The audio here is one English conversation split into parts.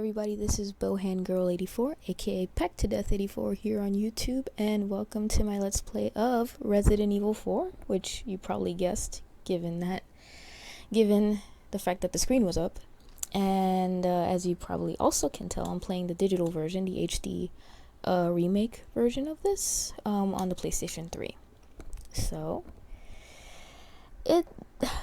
everybody, this is Bohan Girl 84, aka Peck to Death 84 here on YouTube, and welcome to my Let's Play of Resident Evil 4, which you probably guessed, given the fact that the screen was up. And as you probably also can tell, I'm playing the digital version, the HD remake version of this, on the PlayStation 3. So,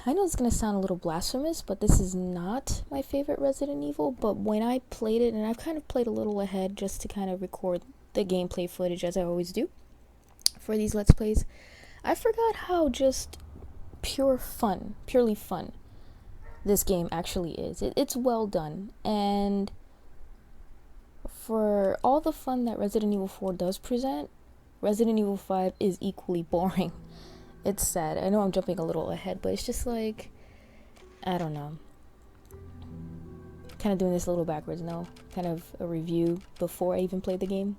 I know it's going to sound a little blasphemous, but this is not my favorite Resident Evil, but when I played it, and I've kind of played a little ahead just to kind of record the gameplay footage as I always do for these Let's Plays, I forgot how just purely fun this game actually is. It's well done, and for all the fun that Resident Evil 4 does present, Resident Evil 5 is equally boring. It's sad. I know I'm jumping a little ahead, but it's just like, I don't know. Kind of doing this a little backwards, no? Kind of a review before I even played the game.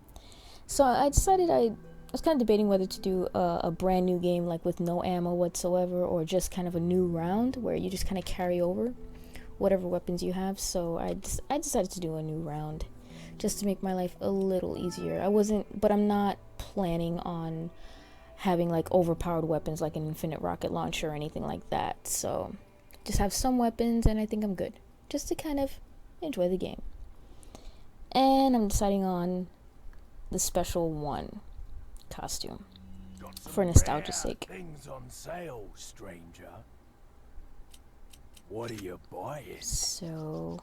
So I decided I was kind of debating whether to do a brand new game, like with no ammo whatsoever, or just kind of a new round where you just kind of carry over whatever weapons you have. So I decided to do a new round just to make my life a little easier. But I'm not planning on having like overpowered weapons like an infinite rocket launcher or anything like that. So just have some weapons and I think I'm good, just to kind of enjoy the game. And I'm deciding on the special one costume for nostalgia's sake. Things on sale, stranger. What are you buying? So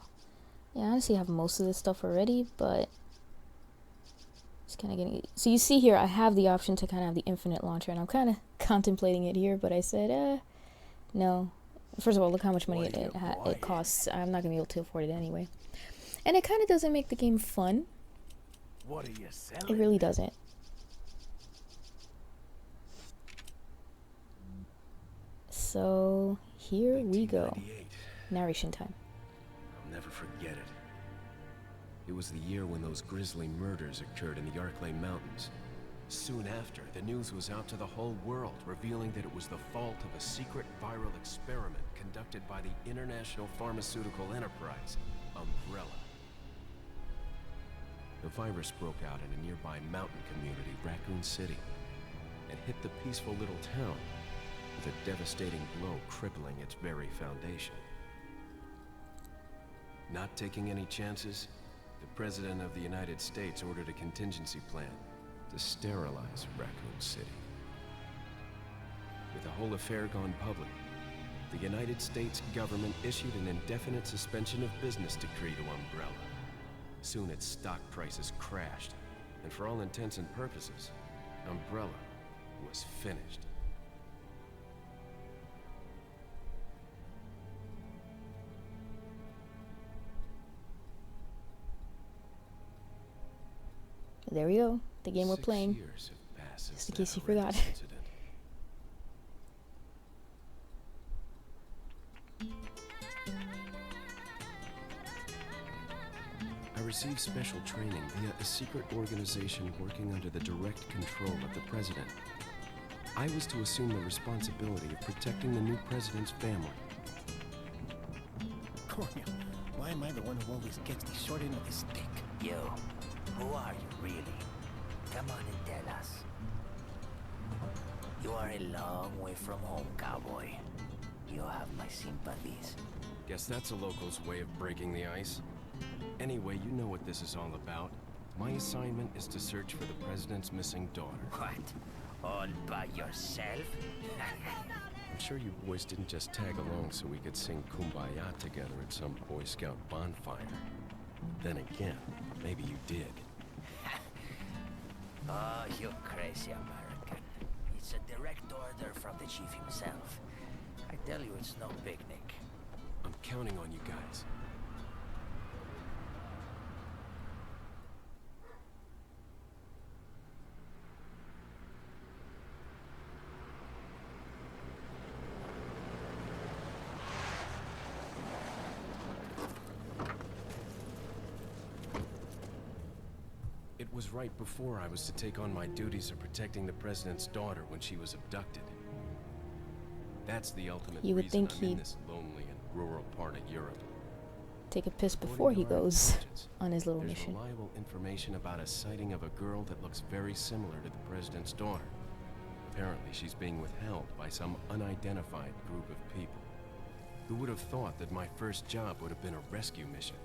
yeah, I honestly have most of this stuff already, but it's kind of getting. So you see here, I have the option to kind of have the infinite launcher, and I'm kind of contemplating it here, but I said, no. First of all, look how much money it costs. I'm not gonna be able to afford it anyway, and it kind of doesn't make the game fun. What are you selling? It really doesn't. So here we go. Narration time. I'll never forget it. It was the year when those grisly murders occurred in the Arklay Mountains. Soon after, the news was out to the whole world, revealing that it was the fault of a secret viral experiment conducted by the international pharmaceutical enterprise, Umbrella. The virus broke out in a nearby mountain community, Raccoon City, and hit the peaceful little town with a devastating blow crippling its very foundation. Not taking any chances, the President of the United States ordered a contingency plan to sterilize Raccoon City. With the whole affair gone public, the United States government issued an indefinite suspension of business decree to Umbrella. Soon its stock prices crashed, and for all intents and purposes, Umbrella was finished. There we go. The game we're playing. Just in case you forgot. I received special training via a secret organization working under the direct control of the president. I was to assume the responsibility of protecting the new president's family. Cornel, why am I the one who always gets the short end of the stick? Yo, who are you really? Come on and tell us. You are a long way from home, cowboy. You have my sympathies. Guess that's a local's way of breaking the ice. Anyway, you know what this is all about. My assignment is to search for the president's missing daughter. What? All by yourself? I'm sure you boys didn't just tag along so we could sing Kumbaya together at some Boy Scout bonfire. Then again, maybe you did. Oh, you crazy American. It's a direct order from the chief himself. I tell you, it's no picnic. I'm counting on you guys. It was right before I was to take on my duties of protecting the president's daughter when she was abducted. That's the ultimate You would reason think I'm in he'd this lonely and rural part of Europe. take a piss According before to he our goes intelligence, on his little there's mission. reliable information about a sighting of a girl that looks very similar to the president's daughter. Apparently, she's being withheld by some unidentified group of people. Who would have thought that my first job would have been a rescue mission?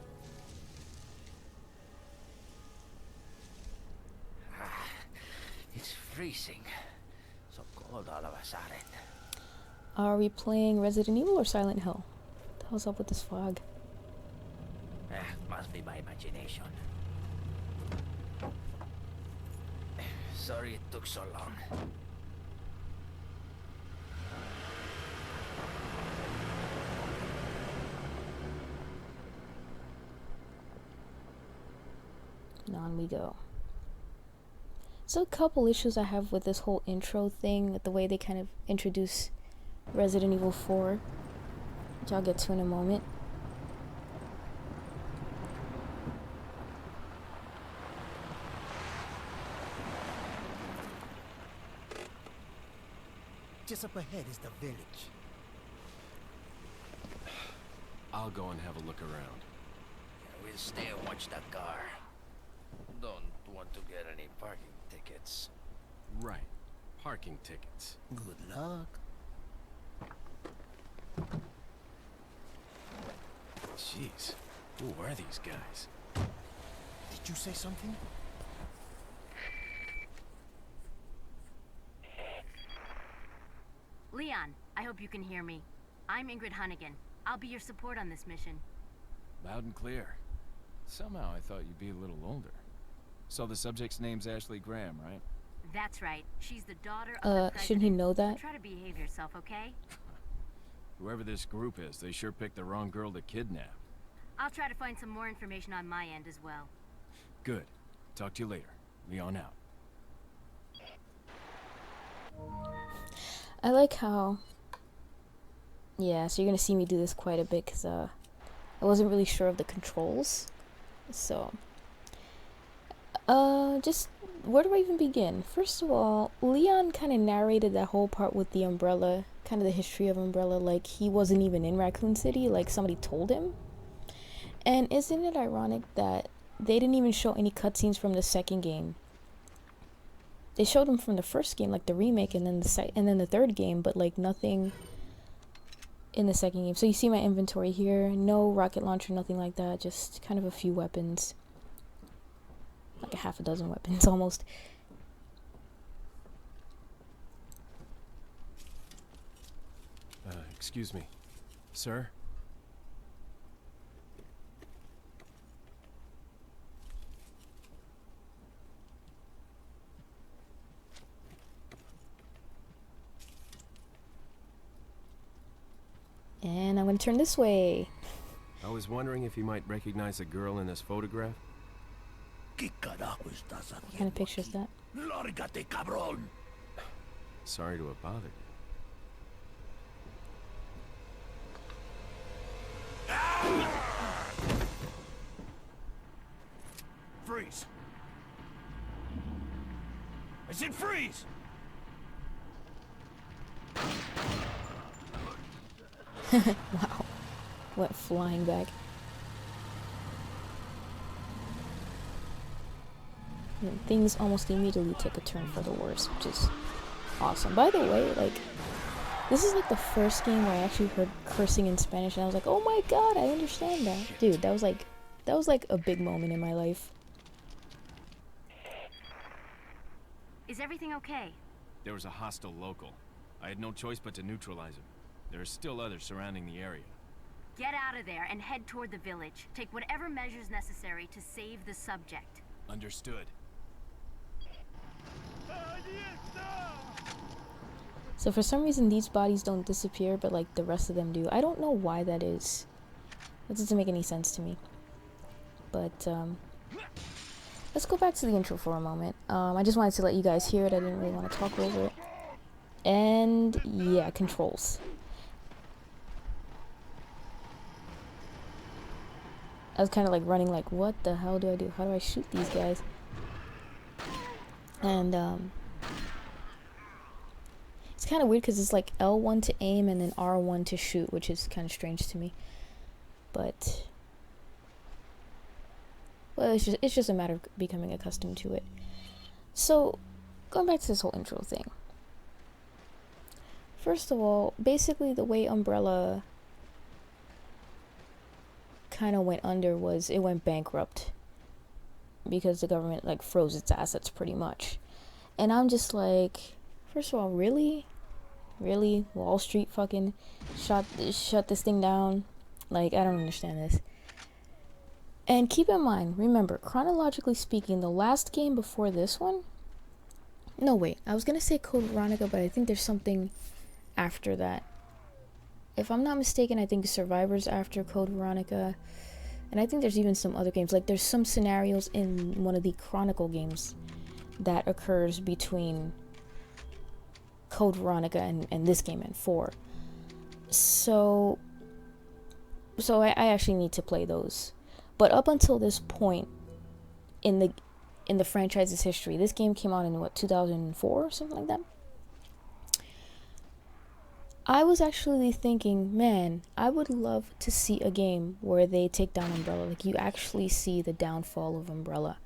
It's freezing. So cold all of a sudden. Are we playing Resident Evil or Silent Hill? What the hell's up with this fog? Must be my imagination. Sorry it took so long. And on we go. So a couple issues I have with this whole intro thing, with the way they kind of introduce Resident Evil 4, which I'll get to in a moment. Just up ahead is the village. I'll go and have a look around. We'll stay and watch that car. Don't want to get any parking tickets. Right. Parking tickets. Good luck. Jeez. Who are these guys? Did you say something? Leon, I hope you can hear me. I'm Ingrid Hunnigan. I'll be your support on this mission. Loud and clear. Somehow I thought you'd be a little older. So the subject's name's Ashley Graham, right? That's right. She's the daughter of the president. Shouldn't he know that? Try to behave yourself, okay? Whoever this group is, they sure picked the wrong girl to kidnap. I'll try to find some more information on my end as well. Good. Talk to you later. Leon out. I like how... Yeah, so you're gonna see me do this quite a bit, because I wasn't really sure of the controls. So... just... Where do I even begin? First of all, Leon kind of narrated that whole part with the Umbrella, kind of the history of Umbrella, like he wasn't even in Raccoon City, like somebody told him. And isn't it ironic that they didn't even show any cutscenes from the second game? They showed them from the first game, like the remake, and then the third game, but like nothing in the second game. So you see my inventory here, no rocket launcher, nothing like that, just kind of a few weapons. Like a half a dozen weapons, almost. Excuse me. Sir? And I'm gonna turn this way. I was wondering if you might recognize a girl in this photograph? ¿Qué carajo estás What kind of picture is that? Lárgate, cabrón. Sorry to have bothered you. Freeze. I said freeze. Wow. Went flying back. And things almost immediately took a turn for the worse, which is awesome. By the way, like, this is like the first game where I actually heard cursing in Spanish, and I was like, oh my god, I understand that. Dude, that was like a big moment in my life. Is everything okay? There was a hostile local. I had no choice but to neutralize him. There are still others surrounding the area. Get out of there and head toward the village. Take whatever measures necessary to save the subject. Understood. So for some reason these bodies don't disappear, but like the rest of them do. I don't know why that is. That doesn't make any sense to me. But let's go back to the intro for a moment. I just wanted to let you guys hear it. I didn't really want to talk over it. And yeah, controls. I was kind of like running like, what the hell do I do? How do I shoot these guys? And it's kind of weird because it's like L1 to aim and then R1 to shoot, which is kind of strange to me. But Well, it's just a matter of becoming accustomed to it. So, going back to this whole intro thing. First of all, basically the way Umbrella kind of went under was it went bankrupt because the government like froze its assets pretty much. And I'm just like, first of all, really Wall Street fucking shut this thing down? Like, I don't understand this. And keep in mind, remember, chronologically speaking, the last game before this one, no, wait, I was gonna say Code Veronica, but I think there's something after that. If I'm not mistaken, I think Survivor's after Code Veronica, and I think there's even some other games. Like, there's some scenarios in one of the Chronicle games that occurs between Code Veronica and this game and 4. So I actually need to play those. But up until this point in the franchise's history, this game came out in 2004 or something like that. I was actually thinking, man, I would love to see a game where they take down Umbrella. Like, you actually see the downfall of Umbrella.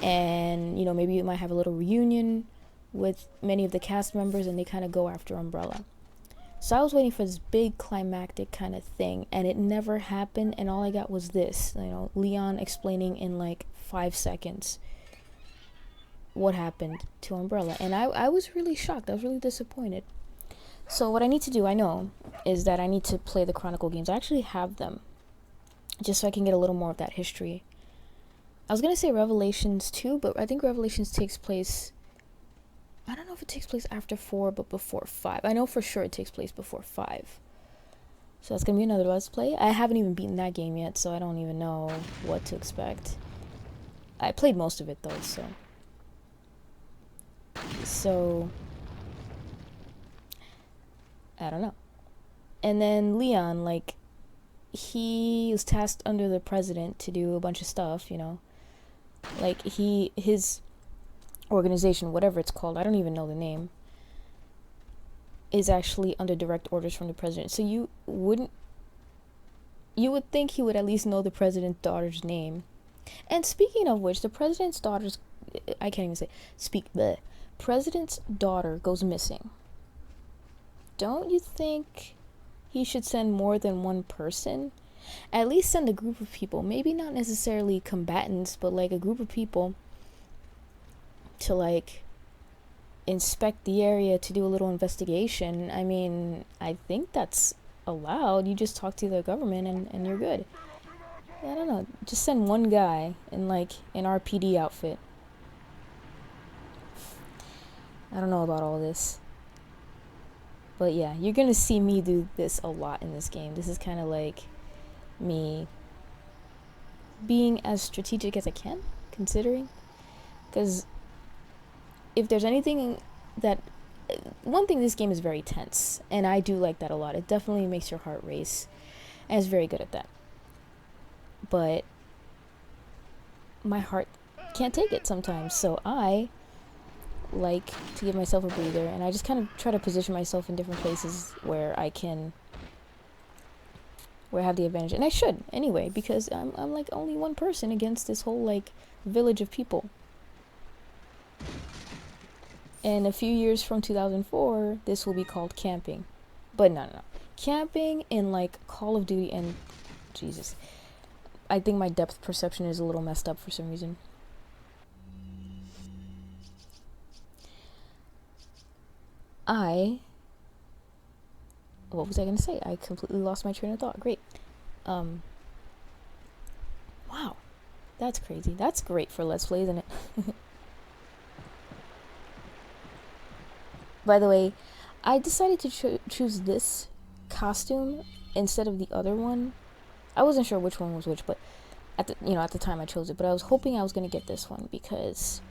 And, you know, maybe you might have a little reunion with many of the cast members and they kind of go after Umbrella. So I was waiting for this big climactic kind of thing, and it never happened, and all I got was this, you know, Leon explaining in like 5 seconds what happened to Umbrella. And I was really shocked. I was really disappointed. So what I need to do, I know, is that I need to play the Chronicle games. I actually have them, just so I can get a little more of that history. I was gonna say Revelations 2, but I think Revelations takes place, I don't know if it takes place after 4, but before 5. I know for sure it takes place before 5. So that's gonna be another Let's Play. I haven't even beaten that game yet, so I don't even know what to expect. I played most of it though, so I don't know. And then Leon, like, he was tasked under the president to do a bunch of stuff, you know. Like, his organization, whatever it's called, I don't even know the name, is actually under direct orders from the president. So you would think he would at least know the president's daughter's name. And speaking of which, the president's daughter's, I can't even say, president's daughter goes missing. Don't you think he should send more than one person? At least send a group of people. Maybe not necessarily combatants, but like a group of people to like inspect the area, to do a little investigation. I mean, I think that's allowed. You just talk to the government and you're good. I don't know. Just send one guy in like an RPD outfit. I don't know about all this. But yeah, you're gonna see me do this a lot in this game. This is kind of like me being as strategic as I can, considering. Because if there's anything that... One thing, this game is very tense, and I do like that a lot. It definitely makes your heart race, and it's very good at that. But my heart can't take it sometimes, so I like to give myself a breather, and I just kind of try to position myself in different places where I have the advantage. And I should anyway, because I'm like only one person against this whole like village of people. And a few years from 2004, this will be called camping. But no. Camping in like Call of Duty and... Jesus. I think my depth perception is a little messed up for some reason. What was I gonna say? I completely lost my train of thought. Great. Wow. That's crazy. That's great for Let's Play, isn't it? By the way, I decided to choose this costume instead of the other one. I wasn't sure which one was which, but at the time I chose it. But I was hoping I was gonna get this one because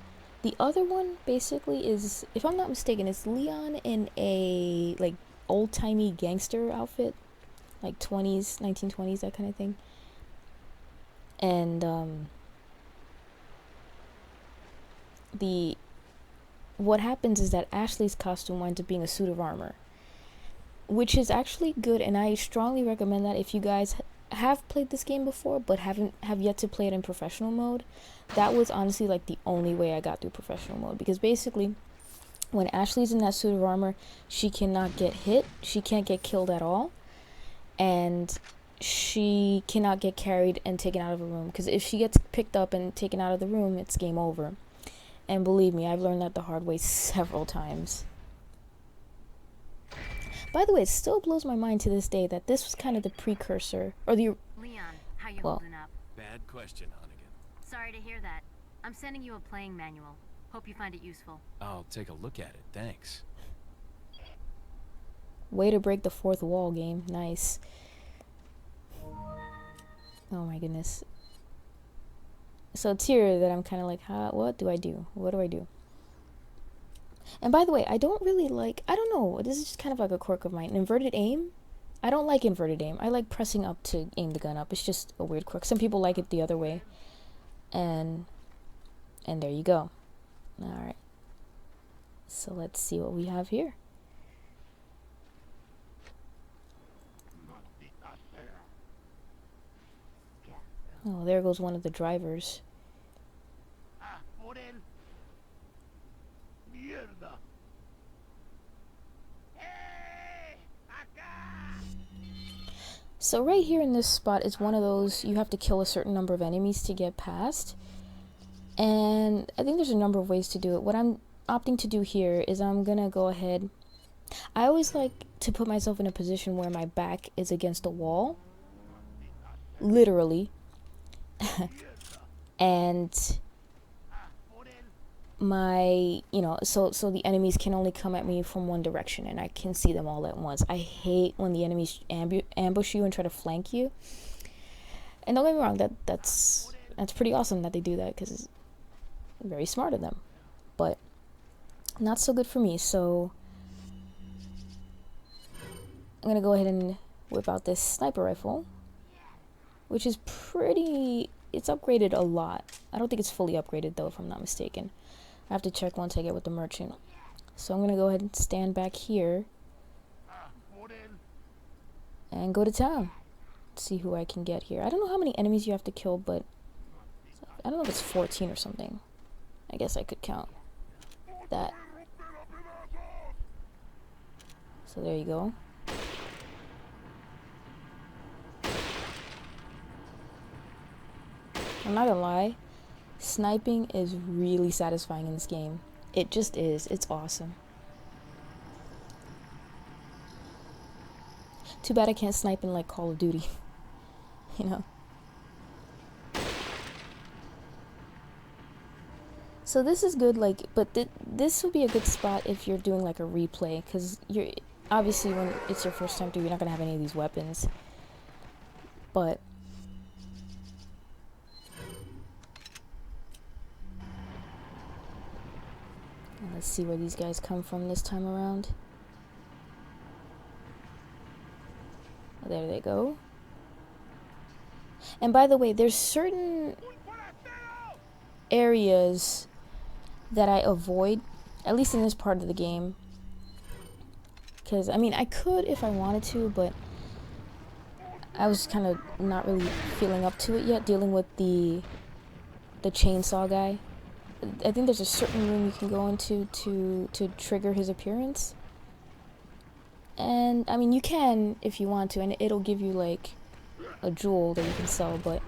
the other one basically is, if I'm not mistaken, it's Leon in a like old-timey gangster outfit, like 1920s, that kind of thing. And what happens is that Ashley's costume winds up being a suit of armor, which is actually good, and I strongly recommend that if you guys have played this game before, but have yet to play it in professional mode. That was honestly like the only way I got through professional mode, because basically when Ashley's in that suit of armor, she cannot get hit, she can't get killed at all, and she cannot get carried and taken out of a room, because if she gets picked up and taken out of the room, it's game over. And believe me, I've learned that the hard way several times. By the way, it still blows my mind to this day that this was kind of the precursor, or the... Leon, how you Well, holding up? Bad question, Hunnigan. Sorry to hear that. I'm sending you a playing manual. Hope you find it useful. I'll take a look at it, thanks. way to break the fourth wall, game. Nice. Oh my goodness. So it's here that I'm kind of like, what do I do? What do I do? And by the way, I don't really like, I don't know, this is just kind of like a quirk of mine. Inverted aim? I don't like inverted aim. I like pressing up to aim the gun up. It's just a weird quirk. Some people like it the other way. And there you go. Alright. So let's see what we have here. Oh, there goes one of the drivers. So right here in this spot is one of those, you have to kill a certain number of enemies to get past. And I think there's a number of ways to do it. What I'm opting to do here is I'm gonna go ahead. I always like to put myself in a position where my back is against a wall. Literally. And my, so the enemies can only come at me from one direction and I can see them all at once. I hate when the enemies ambush you and try to flank you. And don't get me wrong, that's pretty awesome that they do that, because it's very smart of them. But not so good for me, so I'm gonna go ahead and whip out this sniper rifle, which is it's upgraded a lot. I don't think it's fully upgraded though, if I'm not mistaken. I have to check once I get with the merchant. So I'm gonna go ahead and stand back here and go to town. See who I can get here. I don't know how many enemies you have to kill, but I don't know if it's 14 or something. I guess I could count that. So there you go. I'm not gonna lie, sniping is really satisfying in this game. It just is. It's awesome. Too bad I can't snipe in like Call of Duty. So this is good, but this would be a good spot if you're doing like a replay, because you're obviously, when it's your first time through, you're not gonna have any of these weapons. But let's see where these guys come from this time around. There they go. And by the way, there's certain areas that I avoid, at least in this part of the game. Because, I mean, I could if I wanted to, but I was kind of not really feeling up to it yet, dealing with the chainsaw guy. I think there's a certain room you can go into to trigger his appearance. And, I mean, you can if you want to, and it'll give you, like, a jewel that you can sell, but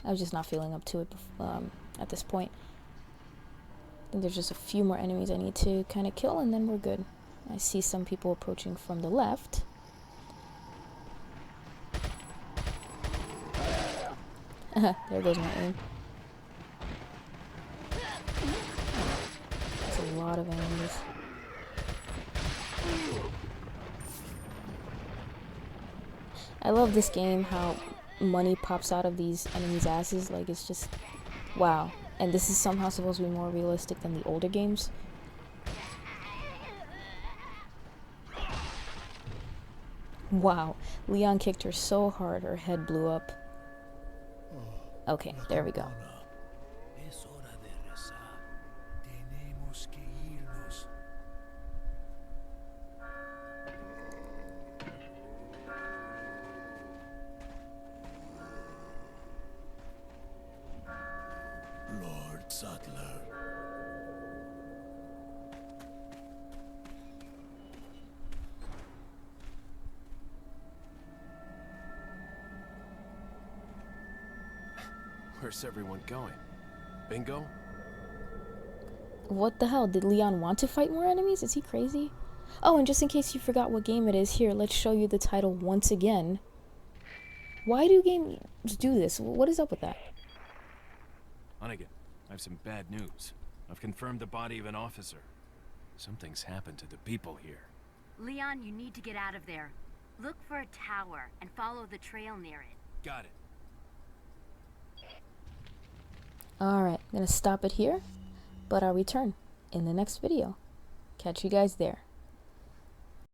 I was just not feeling up to it at this point. I think there's just a few more enemies I need to kind of kill, and then we're good. I see some people approaching from the left. There goes my aim. That's a lot of enemies. I love this game, how money pops out of these enemies' asses. Like, it's just, wow. And this is somehow supposed to be more realistic than the older games. Wow. Leon kicked her so hard her head blew up. Okay, there we go. Sattler. Where's everyone going? Bingo? What the hell? Did Leon want to fight more enemies? Is he crazy? Oh, and just in case you forgot what game it is, here, let's show you the title once again. Why do games do this? What is up with that? Hunnigan, I have some bad news. I've confirmed the body of an officer. Something's happened to the people here. Leon, you need to get out of there. Look for a tower and follow the trail near it. Got it. Alright, I'm gonna stop it here, but I'll return in the next video. Catch you guys there.